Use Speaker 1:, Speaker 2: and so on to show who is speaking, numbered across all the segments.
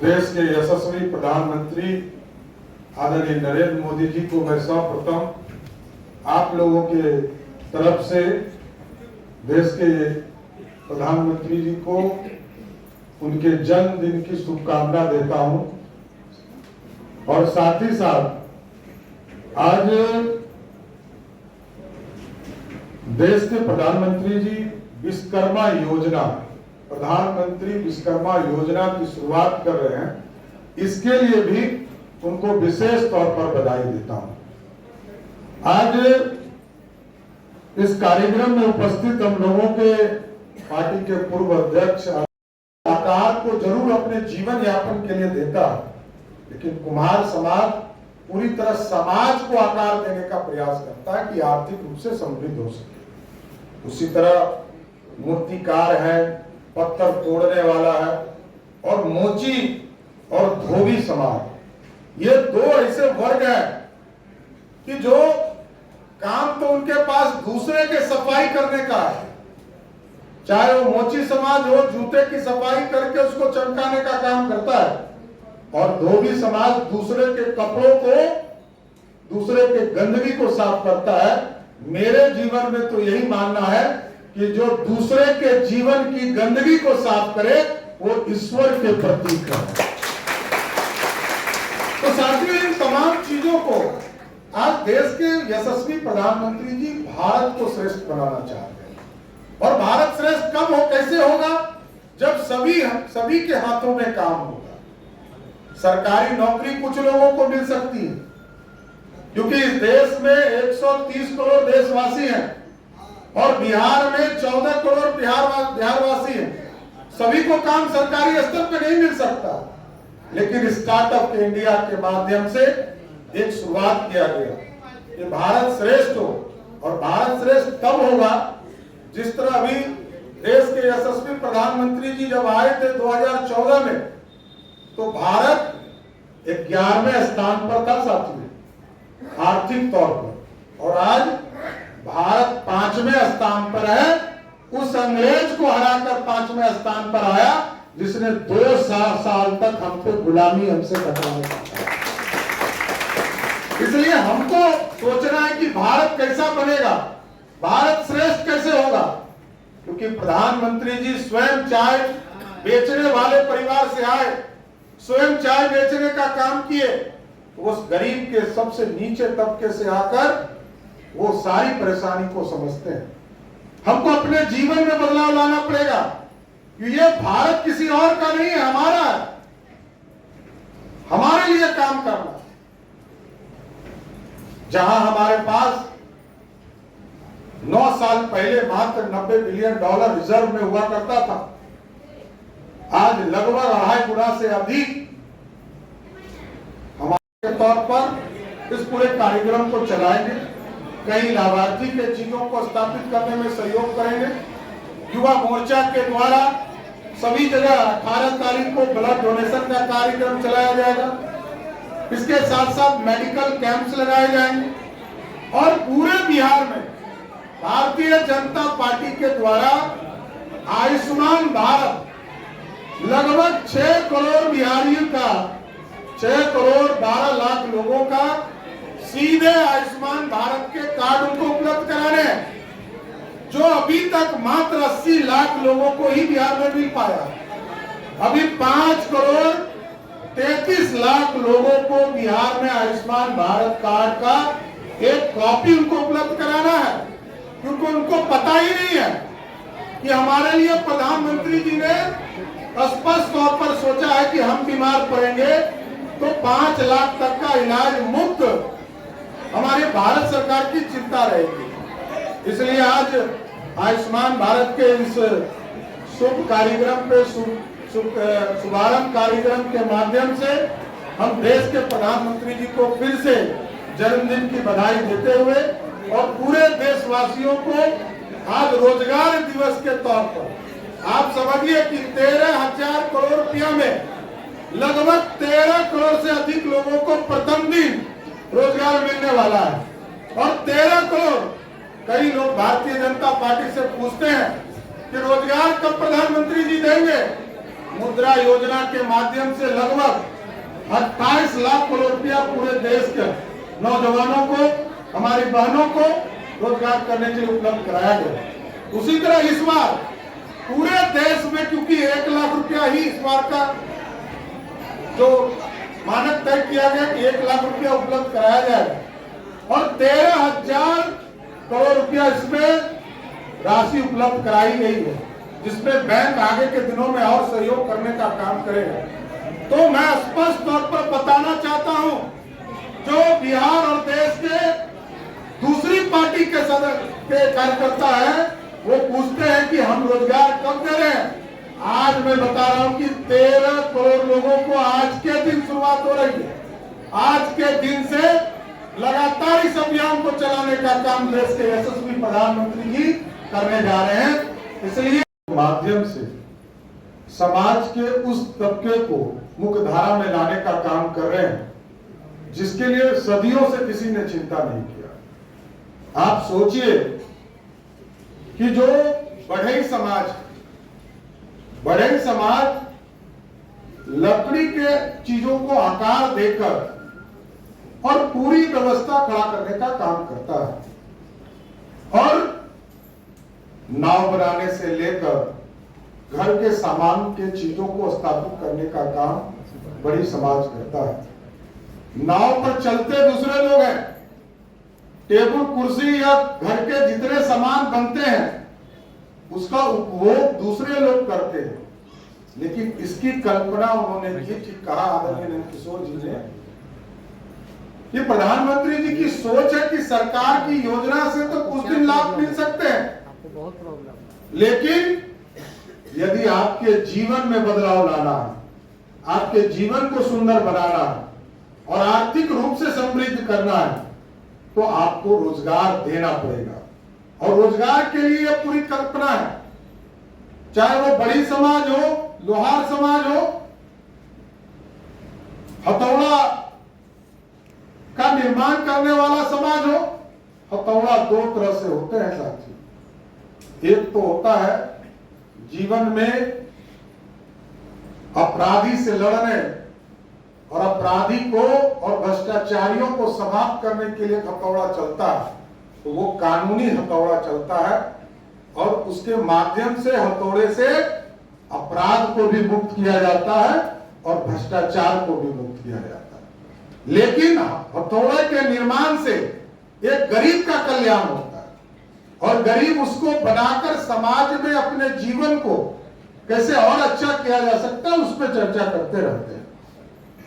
Speaker 1: देश के यशस्वी प्रधानमंत्री आदरणीय नरेंद्र मोदी जी को मैं सर्वप्रथम आप लोगों के तरफ से देश के प्रधानमंत्री जी को उनके जन्मदिन की शुभकामना देता हूं और साथ ही साथ आज देश के प्रधानमंत्री जी विश्वकर्मा योजना, प्रधानमंत्री विश्वकर्मा योजना की शुरुआत कर रहे हैं, इसके लिए भी उनको विशेष तौर पर बधाई देता हूं। आज इस कार्यक्रम में उपस्थित हम लोगों के पार्टी के पूर्व अध्यक्ष आकार को जरूर अपने जीवन यापन के लिए देता, लेकिन कुम्हार समाज पूरी तरह समाज को आकार देने का प्रयास करता है कि आर्थिक रूप से समृद्ध हो सके। उसी तरह मूर्तिकार है, पत्थर तोड़ने वाला है और मोची और धोबी समाज, ये दो ऐसे वर्ग हैं कि जो काम तो उनके पास दूसरे के सफाई करने का है, चाहे वो मोची समाज हो, जूते की सफाई करके उसको चमकाने का काम करता है, और धोबी समाज दूसरे के कपड़ों को, दूसरे के गंदगी को साफ करता है। मेरे जीवन में तो यही मानना है कि जो दूसरे के जीवन की गंदगी को साफ करे वो ईश्वर के प्रतीक है। तो साथियों, इन तमाम चीजों को आज देश के यशस्वी प्रधानमंत्री जी भारत को श्रेष्ठ बनाना चाहते हैं। और भारत श्रेष्ठ कब हो, कैसे होगा? जब सभी के हाथों में काम होगा। सरकारी नौकरी कुछ लोगों को मिल सकती है, क्योंकि इस देश में 130 करोड़ देशवासी हैं और बिहार में 14 करोड़ बिहारवासी हैं। सभी को काम सरकारी स्तर पर नहीं मिल सकता, लेकिन स्टार्टअप इंडिया के माध्यम से एक शुरुआत किया गया कि भारत श्रेष्ठ हो। और भारत श्रेष्ठ तब होगा जिस तरह अभी देश के यशस्वी प्रधानमंत्री जी जब आए थे 2014 में, तो भारत 11वें स्थान पर था साथियों आर्थिक तौर पर, और आज भारत 5वें स्थान पर है। उस अंग्रेज को हराकर 5वें स्थान पर आया जिसने 2 साल तक हम पे गुलामी हमसे कटवाने का। इसलिए हमको सोचना है कि भारत कैसा बनेगा, भारत श्रेष्ठ कैसे होगा, क्योंकि प्रधानमंत्री जी स्वयं चाय बेचने वाले परिवार से आए, स्वयं चाय बेचने का काम किए, उस गरीब के सबसे नीचे तबके से आकर वो सारी परेशानी को समझते हैं। हमको अपने जीवन में बदलाव लाना पड़ेगा कि ये भारत किसी और का नहीं है, हमारा है, हमारे लिए काम करना। जहां हमारे पास 9 साल पहले मात्र $90 बिलियन रिजर्व में हुआ करता था, आज लगभग 2.5 गुना से अधिक के तौर पर इस पूरे कार्यक्रम को चलाएंगे। कई लाभार्थी के चीजों को स्थापित करने में सहयोग करेंगे। युवा मोर्चा के द्वारा सभी जगह 18 तारीख को ब्लड डोनेशन का कार्यक्रम चलाया जाएगा। इसके साथ साथ मेडिकल कैंप्स लगाए जाएंगे और पूरे बिहार में भारतीय जनता पार्टी के द्वारा आयुष्मान भारत लगभग 6 करोड़ बिहारियों का, 6 करोड़ 12 लाख लोगों का सीधे आयुष्मान भारत के कार्ड उनको उपलब्ध कराने हैं, जो अभी तक मात्र 80 लाख लोगों को ही बिहार में मिल पाया। अभी 5 करोड़ 33 लाख लोगों को बिहार में आयुष्मान भारत कार्ड का एक कॉपी उनको उपलब्ध कराना है, क्योंकि उनको पता ही नहीं है कि हमारे लिए प्रधानमंत्री जी ने स्पष्ट तौर पर सोचा है कि हम बीमार पड़ेंगे तो 5 लाख तक का इलाज मुफ्त हमारी भारत सरकार की चिंता रहेगी। इसलिए आज आयुष्मान भारत के इस शुभ कार्यक्रम पे शुभारंभ कार्यक्रम के माध्यम से हम देश के प्रधानमंत्री जी को फिर से जन्मदिन की बधाई देते हुए और पूरे देशवासियों को आज रोजगार दिवस के तौर पर आप समझिए कि 13,000 करोड़ रुपया में लगभग 13 करोड़ से अधिक लोगों को प्रथम दिन रोजगार मिलने वाला है। और 13 करोड़, कई लोग भारतीय जनता पार्टी से पूछते हैं कि रोजगार कब प्रधानमंत्री जी देंगे, मुद्रा योजना के माध्यम से लगभग 28 लाख करोड़ रुपया पूरे देश के नौजवानों को, हमारी बहनों को रोजगार करने के लिए उपलब्ध कराया गया। उसी तरह इस बार पूरे देश में, क्योंकि 1 लाख रुपया ही इस बार का जो मानक तय किया गया कि 1 लाख रुपया उपलब्ध कराया जाएगा और 13,000 करोड़ रुपया इसमें राशि उपलब्ध कराई गई है, जिसमें बैंक आगे के दिनों में और सहयोग करने का काम करेगा। तो मैं स्पष्ट तौर पर बताना चाहता हूं, जो बिहार और देश के दूसरी पार्टी के कार्यकर्ता है, वो पूछते हैं कि हम रोजगार कब दे रहे हैं। आज मैं बता रहा हूं कि 13 करोड़ लोगों को आज के दिन शुरुआत हो रही है। आज के दिन से लगातार इस अभियान को चलाने का काम देश के यशस्वी प्रधानमंत्री जी करने जा रहे हैं। इसलिए माध्यम से समाज के उस तबके को मुख्य धारा में लाने का काम कर रहे हैं, जिसके लिए सदियों से किसी ने चिंता नहीं किया। आप सोचिए कि जो बढ़ई समाज लकड़ी के चीजों को आकार देकर और पूरी व्यवस्था खड़ा करने का काम करता है, और नाव बनाने से लेकर घर के सामान के चीजों को स्थापित करने का काम बड़ी समाज करता है। नाव पर चलते दूसरे लोग हैं, टेबल कुर्सी या घर के जितने सामान बनते हैं उसका उपभोग दूसरे लोग करते हैं, लेकिन इसकी कल्पना उन्होंने की। ठीक कहा आदरणीय नंद किशोर जी ने, ये प्रधानमंत्री जी की सोच है कि सरकार की योजना से तो कुछ दिन लाभ मिल सकते हैं, लेकिन यदि आपके जीवन में बदलाव लाना है, आपके जीवन को सुंदर बनाना है और आर्थिक रूप से समृद्ध करना है, तो आपको रोजगार देना पड़ेगा। और रोजगार के लिए यह पूरी कल्पना है, चाहे वो बड़ी समाज हो, लोहार समाज हो, हथौड़ा का निर्माण करने वाला समाज हो। हथौड़ा 2 तरह से होते हैं साथी। एक तो होता है जीवन में अपराधी से लड़ने और अपराधी को और भ्रष्टाचारियों को समाप्त करने के लिए हथौड़ा चलता है, तो वो कानूनी हथौड़ा चलता है और उसके माध्यम से हथौड़े से अपराध को भी मुक्त किया जाता है और भ्रष्टाचार को भी मुक्त किया जाता है। लेकिन हथौड़े के निर्माण से एक गरीब का कल्याण होता है और गरीब उसको बनाकर समाज में अपने जीवन को कैसे और अच्छा किया जा सकता है, उस पर चर्चा करते रहते हैं।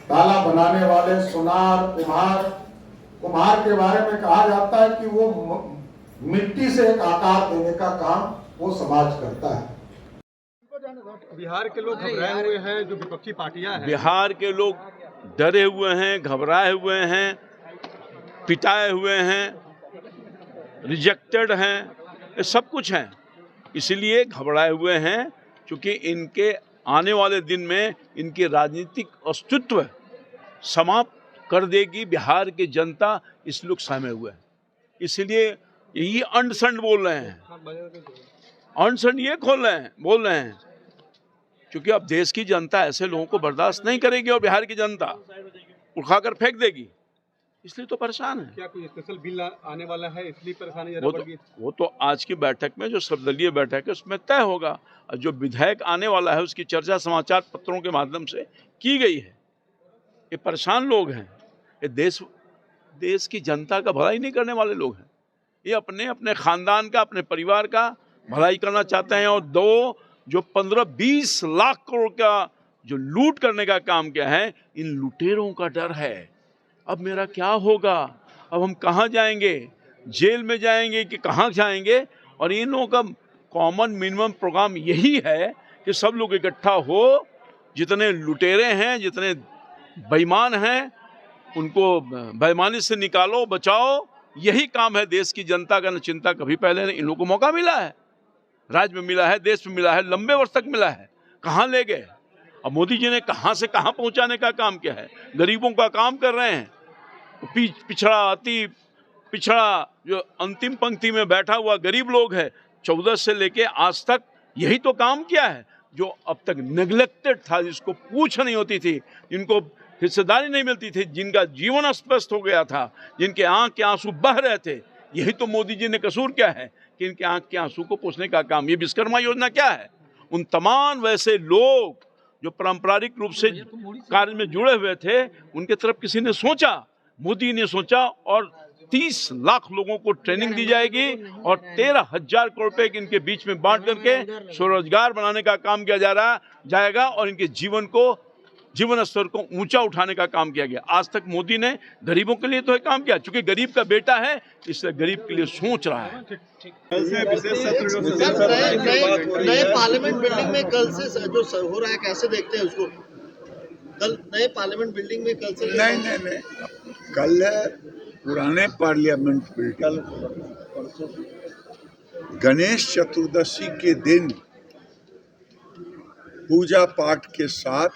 Speaker 1: ताला बनाने वाले सुनार, कुम्हार के बारे में कहा जाता है कि वो मिट्टी से एक आकार देने का काम वो समाज करता है।
Speaker 2: बिहार के लोग घबराए हुए हैं, जो विपक्षी पार्टियां हैं,
Speaker 3: बिहार के लोग डरे हुए हैं, घबराए हुए हैं, पिटाए हुए हैं, रिजेक्टेड हैं, ये सब कुछ हैं। इसलिए घबराए हुए हैं क्योंकि इनके आने वाले दिन में इनकी राजनीतिक अस्तित्व समाप्त कर देगी बिहार की जनता, इस लोग सहमे हुए हैं। इसलिए यही अंडसंड बोल रहे हैं, अंडसंड ये बोल रहे हैं क्योंकि अब देश की जनता ऐसे लोगों को बर्दाश्त नहीं करेगी और बिहार की जनता उठाकर फेंक देगी, इसलिए तो परेशान है।
Speaker 2: क्या कोई स्पेशल बिल आने वाला है, इसलिए परेशानी
Speaker 3: वो तो आज की बैठक में जो सर्वदलीय बैठक है उसमें तय होगा, और जो विधेयक आने वाला है उसकी चर्चा समाचार पत्रों के माध्यम से की गई है। ये परेशान लोग हैं, ये देश की जनता का भलाई नहीं करने वाले लोग हैं। ये अपने अपने खानदान का, अपने परिवार का भलाई करना चाहते हैं, और जो 15-20 लाख करोड़ का जो लूट करने का काम किया है, इन लुटेरों का डर है। अब मेरा क्या होगा, अब हम कहाँ जाएंगे, जेल में जाएंगे कि कहाँ जाएंगे। और इन लोगों का कॉमन मिनिमम प्रोग्राम यही है कि सब लोग इकट्ठा हो, जितने लुटेरे हैं, जितने बेईमान हैं, उनको बेईमानी से निकालो, बचाओ। यही काम है देश की जनता का। न चिंता कभी पहले नहीं, इन लोगों को मौका मिला है, राज्य में मिला है, देश में मिला है, लंबे वर्ष तक मिला है, कहाँ ले गए। अब मोदी जी ने कहाँ से कहाँ पहुँचाने का काम किया है, गरीबों का काम कर रहे हैं। पिछड़ा, अति पिछड़ा, जो अंतिम पंक्ति में बैठा हुआ गरीब लोग है, 14 से लेके आज तक यही तो काम किया है। जो अब तक नेग्लेक्टेड था, जिसको पूछ नहीं होती थी, जिनको हिस्सेदारी नहीं मिलती थी, जिनका जीवन अस्पष्ट हो गया था, जिनके आंख के आंसू बह रहे थे, यही तो मोदी जी ने कसूर क्या है कि इनके आंख के आंसू को पोंछने का काम। ये विश्वकर्मा योजना क्या है? उन तमाम वैसे लोग जो पारंपरिक रूप से कार्य में जुड़े हुए थे, उनके तरफ किसी ने सोचा? मोदी ने सोचा, और 30 लाख लोगों को ट्रेनिंग दी जाएगी और 13,000 करोड़ रुपए इनके बीच में बांट करके स्वरोजगार बनाने का काम किया जाएगा और इनके जीवन स्तर को ऊंचा उठाने का काम किया गया। आज तक मोदी ने गरीबों के लिए तो काम किया, चूंकि गरीब का बेटा है इसलिए गरीब के लिए सोच रहा है।
Speaker 4: नए पार्लियामेंट बिल्डिंग में कल से जो हो रहा है, कैसे देखते हैं उसको? कल नए पार्लियामेंट बिल्डिंग में कल से
Speaker 5: नहीं, कल पुराने पार्लियामेंट बिल्डिंग गणेश चतुर्दशी के दिन पूजा पाठ के साथ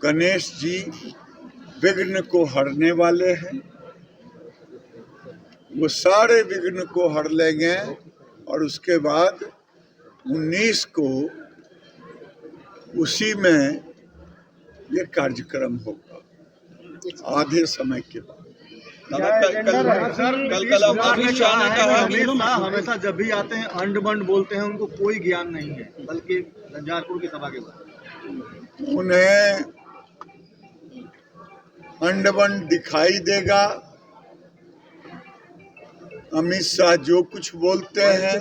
Speaker 5: गणेश जी विघ्न को हरने वाले हैं। वो सारे विघ्न को हर लेंगे और उसके बाद 19 को उसी में ये कार्यक्रम होगा, आधे समय के बाद।
Speaker 2: हमेशा जब भी आते हैं अंड बंड बोलते हैं, उनको कोई ज्ञान नहीं है, बल्कि झंझारपुर की सभा के बाद
Speaker 5: उन्हें अंडवन दिखाई देगा। अमित शाह जो कुछ बोलते हैं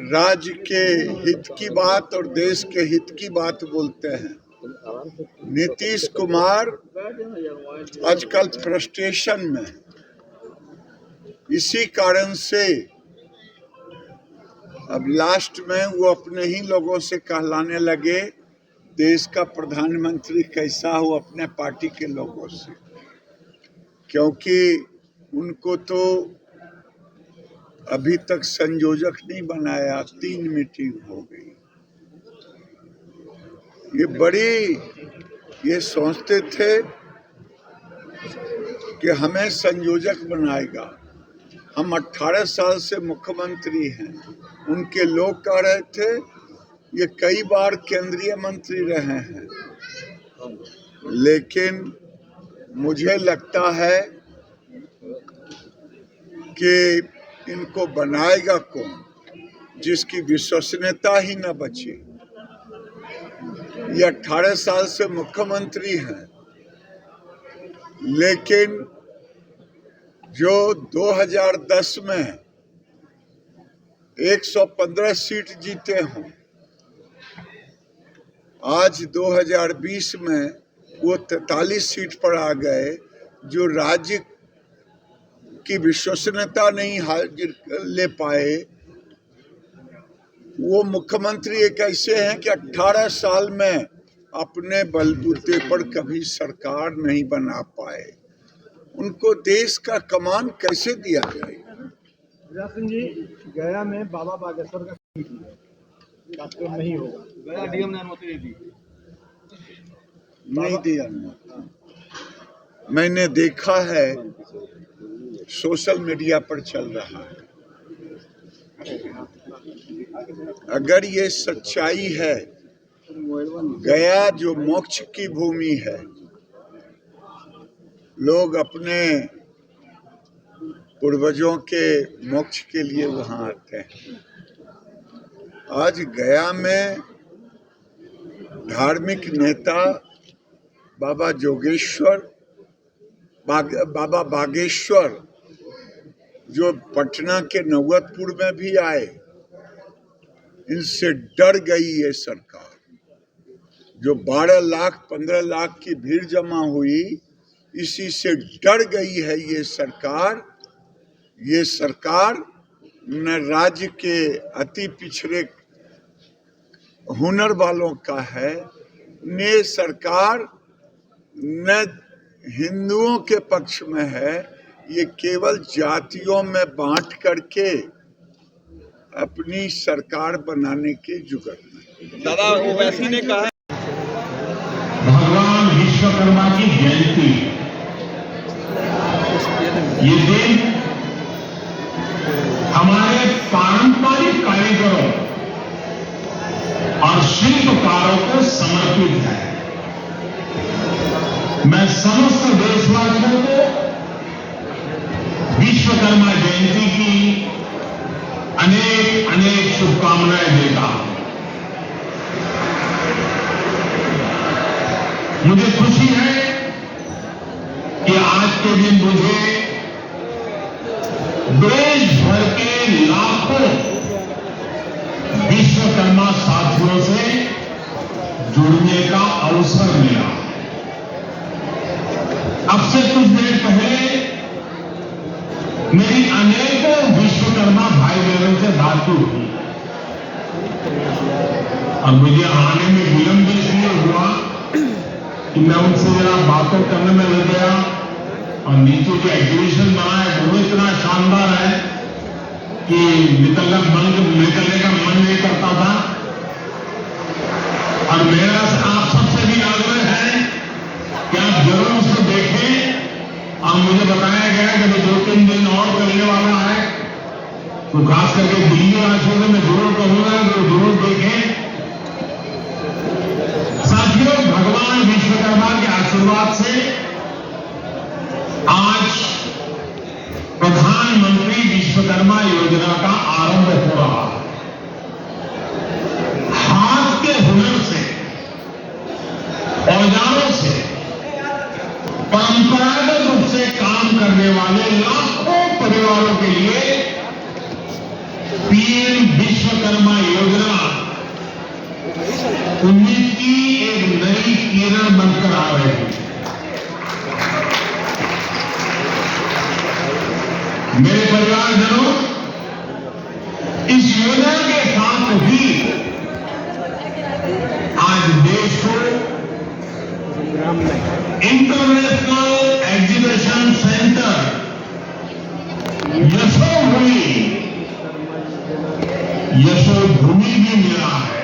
Speaker 5: राज्य के हित की बात और देश के हित की बात बोलते हैं। नीतीश कुमार आजकल फ्रस्ट्रेशन में, इसी कारण से अब लास्ट में वो अपने ही लोगों से कहलाने लगे देश का प्रधानमंत्री कैसा हो, अपने पार्टी के लोगों से, क्योंकि उनको तो अभी तक संयोजक नहीं बनाया, 3 मीटिंग हो गई। ये सोचते थे कि हमें संयोजक बनाएगा। हम 18 साल से मुख्यमंत्री हैं, उनके लोग कह रहे थे ये कई बार केंद्रीय मंत्री रहे हैं, लेकिन मुझे लगता है कि इनको बनाएगा कौन जिसकी विश्वसनीयता ही न बचे। ये 18 साल से मुख्यमंत्री हैं, लेकिन जो 2010 में 115 सीट जीते हों, आज 2020 में वो 43 सीट पर आ गए, जो राज्य की विश्वसनीयता नहीं हाजिर ले पाए। वो मुख्यमंत्री एक ऐसे हैं कि 18 साल में अपने बलबूते पर कभी सरकार नहीं बना पाए। उनको देश का कमान कैसे दिया जाए?
Speaker 2: सिंह जी, गया में बाबा बागेश्वर का कार्यक्रम नहीं होगा, गया डीएम ने अनुमति नहीं दी।
Speaker 5: नहीं दिया। मैंने देखा है, सोशल मीडिया पर चल रहा है। अगर ये सच्चाई है, गया जो मोक्ष की भूमि है, लोग अपने पूर्वजों के मोक्ष के लिए वहां आते हैं। आज गया में धार्मिक नेता बाबा बागेश्वर जो पटना के नौबतपुर में भी आए, इनसे डर गई ये सरकार। जो 12 लाख 15 लाख की भीड़ जमा हुई, इसी से डर गई है ये सरकार। ये सरकार न राज्य के अति पिछड़े हुनर वालों का है, न सरकार न हिंदुओं के पक्ष में है। ये केवल जातियों में बांट करके अपनी सरकार बनाने के जुगत में।
Speaker 2: दादा ओवैसी ने कहा
Speaker 6: भगवान विश्वकर्मा की जयंती, ये दिन हमारे पारंपरिक कारीगरों शिल्पकारों को समर्पित है। मैं समस्त देशवासियों को विश्वकर्मा जयंती की अनेक अनेक शुभकामनाएं देता हूं। मुझे खुशी है कि आज के दिन मुझे देश भर के लाखों विश्वकर्मा साथियों से जुड़ने का अवसर मिला। अब से कुछ देर पहले मेरी अनेकों विश्वकर्मा भाई बहनों से बात हुई और मुझे आने में विलंब इसलिए हुआ कि मैं उनसे जरा बातों करने में लग गया और नीचे जो एग्जीबिशन बना है वो इतना शानदार है कि निकलने का मन नहीं करता था। और मेरा आप सबसे भी आग्रह है कि आप जरूर उसको देखें। और मुझे बताया गया कि 2-3 दिन और करने वाला है, तो खास करके दिल्ली वासियों से मैं जरूर कहूंगा कि जरूर देखें। साथियों, भगवान विश्वकर्मा के आशीर्वाद से आज प्रधानमंत्री विश्वकर्मा योजना का आरंभ हो रहा है। हाथ के हुनर से, औजारों से, परंपरागत रूप से काम करने वाले लाखों परिवारों के लिए पीएम विश्वकर्मा योजना उम्मीद की एक नई किरण बनकर आ रही है। मेरे परिवारजनों, इस योजना के साथ ही आज देश को इंटरनेशनल एग्जीबिशन सेंटर यशोभूमि भी मिला है।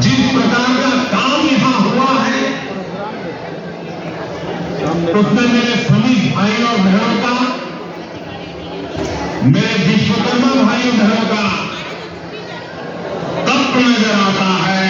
Speaker 6: जिस प्रकार का काम यहां हुआ है उसमें मेरे सभी भाई और बहनों का, मेरे विश्वकर्मा भाई और बहनों का तत्व नजर आता है